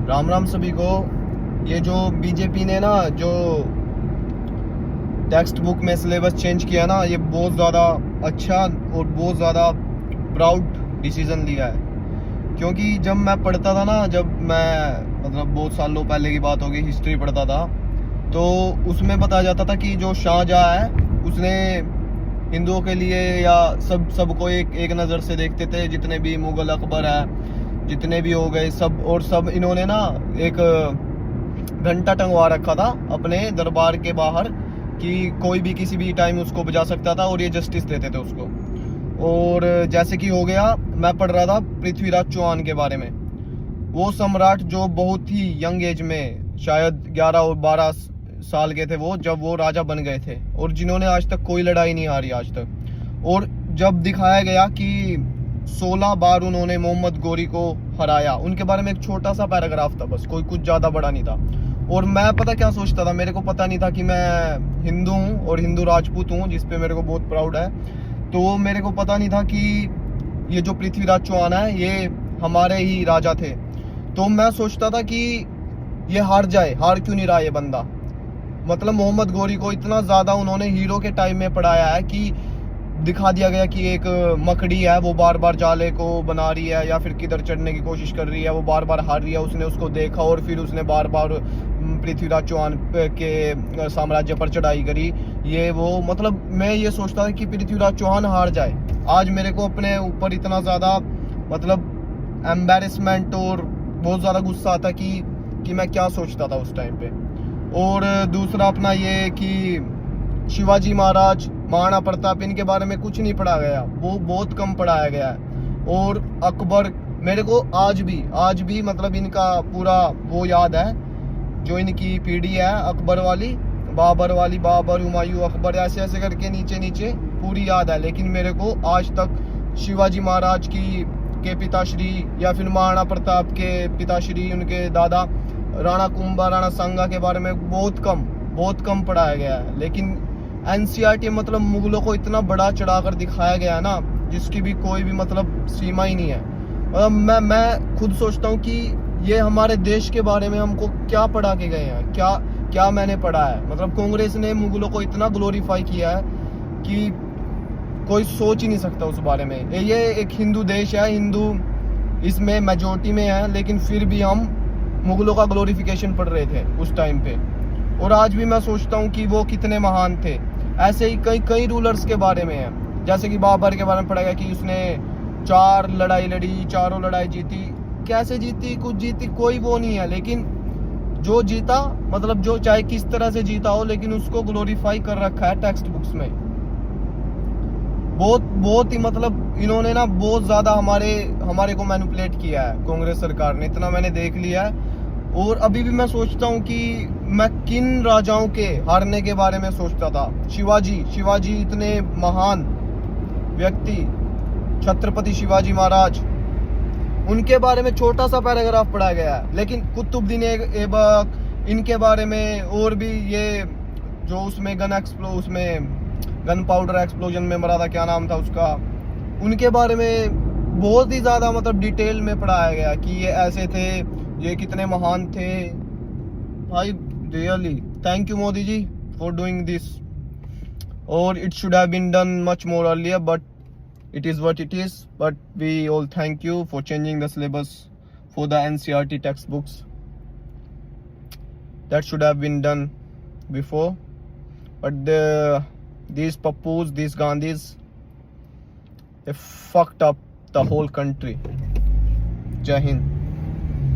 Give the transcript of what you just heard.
राम राम सभी को। ये जो बीजेपी ने ना जो टेक्स्ट बुक में सिलेबस चेंज किया ना, ये बहुत ज़्यादा अच्छा और बहुत ज़्यादा प्राउड डिसीजन लिया है। क्योंकि जब मैं पढ़ता था ना, जब मैं मतलब बहुत सालों पहले की बात होगी, हिस्ट्री पढ़ता था, तो उसमें बताया जाता था कि जो शाहजहाँ है उसने हिंदुओं के लिए या सबको एक नज़र से देखते थे। जितने भी मुगल अकबर है, जितने भी हो गए सब, और सब इन्होंने ना एक घंटा टंगवा रखा था अपने दरबार के बाहर कि कोई भी किसी भी टाइम उसको बजा सकता था, और ये जस्टिस देते थे उसको। और जैसे कि हो गया, मैं पढ़ रहा था पृथ्वीराज चौहान के बारे में। वो सम्राट जो बहुत ही यंग एज में, शायद 11 और 12 साल के थे वो, जब वो राजा बन गए थे, और जिन्होंने आज तक कोई लड़ाई नहीं हारी आज तक। और जब दिखाया गया कि 16 बार उन्होंने मोहम्मद गोरी को हराया, उनके बारे में एक छोटा सा पैराग्राफ था बस, कोई कुछ ज्यादा बड़ा नहीं था। और मैं पता क्या सोचता था, मेरे को पता नहीं था कि मैं हिंदू हूँ और हिंदू राजपूत हूँ, जिसपे मेरे को बहुत प्राउड है। तो मेरे को पता नहीं था कि ये जो पृथ्वीराज चौहान है ये हमारे ही राजा थे। तो मैं सोचता था कि ये हार जाए, हार क्यों नहीं रहा ये बंदा। मतलब मोहम्मद गोरी को इतना ज्यादा उन्होंने हीरो के टाइम में पढ़ाया है कि दिखा दिया गया कि एक मकड़ी है, वो बार बार जाले को बना रही है या फिर किधर चढ़ने की कोशिश कर रही है, वो बार बार हार रही है। उसने उसको देखा और फिर उसने बार बार पृथ्वीराज चौहान के साम्राज्य पर चढ़ाई करी। ये वो, मतलब मैं ये सोचता था कि पृथ्वीराज चौहान हार जाए। आज मेरे को अपने ऊपर इतना ज्यादा मतलब एम्बेरसमेंट और बहुत ज्यादा गुस्सा आता कि मैं क्या सोचता था उस टाइम पे। और दूसरा अपना ये कि शिवाजी महाराज, महाराणा प्रताप, इनके बारे में कुछ नहीं पढ़ा गया, वो बहुत कम पढ़ाया गया है। और अकबर, मेरे को आज भी मतलब इनका पूरा वो याद है, जो इनकी पीढ़ी है अकबर वाली, बाबर, हुमायूं, अकबर, ऐसे ऐसे करके नीचे नीचे पूरी याद है। लेकिन मेरे को आज तक शिवाजी महाराज के पिताश्री या फिर महाराणा प्रताप के पिताश्री, उनके दादा राणा कुंभा, राणा सांगा के बारे में बहुत कम पढ़ाया गया है। लेकिन एनसीईआरटी मतलब मुगलों को इतना बड़ा चढ़ाकर दिखाया गया है ना, जिसकी भी कोई भी मतलब सीमा ही नहीं है। मतलब मैं खुद सोचता हूँ कि ये हमारे देश के बारे में हमको क्या पढ़ा के गए हैं, क्या मैंने पढ़ा है। मतलब कांग्रेस ने मुगलों को इतना ग्लोरीफाई किया है कि कोई सोच ही नहीं सकता उस बारे में। ये एक हिंदू देश है, हिंदू इसमें मेजोरिटी में है, लेकिन फिर भी हम मुगलों का ग्लोरिफिकेशन पढ़ रहे थे उस टाइम पे। और आज भी मैं सोचता हूँ कि वो कितने महान थे। ऐसे ही कई रूलर्स के बारे में है, जैसे कि बाबर के बारे में पढ़ा गया कि उसने 4 लड़ाई लड़ी, चारों लड़ाई जीती। कैसे जीती, कुछ जीती, कोई वो नहीं है। लेकिन जो जीता, मतलब जो चाहे किस तरह से जीता हो, लेकिन उसको ग्लोरीफाई कर रखा है टेक्स्ट बुक्स में। बहुत ही मतलब इन्होंने ना बहुत ज्यादा हमारे को मैनिपुलेट किया है कांग्रेस सरकार ने, इतना मैंने देख लिया है। और अभी भी मैं सोचता हूँ कि मैं किन राजाओं के हारने के बारे में सोचता था। शिवाजी इतने महान व्यक्ति, छत्रपति शिवाजी महाराज, उनके बारे में छोटा सा पैराग्राफ पढ़ा गया है। लेकिन कुतुबुद्दीन ऐबक, इनके बारे में, और भी ये जो उसमें गन पाउडर एक्सप्लोजन में मरा था, क्या नाम था उसका, उनके बारे में बहुत ही ज्यादा मतलब डिटेल में पढ़ाया गया कि ये ऐसे थे, ये कितने महान थे। भाई really thank you Modi ji for doing this. और it should have been done much more earlier, but it is what it is. But we all thank you for changing the syllabus for the NCERT textbooks. That should have been done before, but these pappus, these Gandhis, they fucked up the whole country. Jai Hind.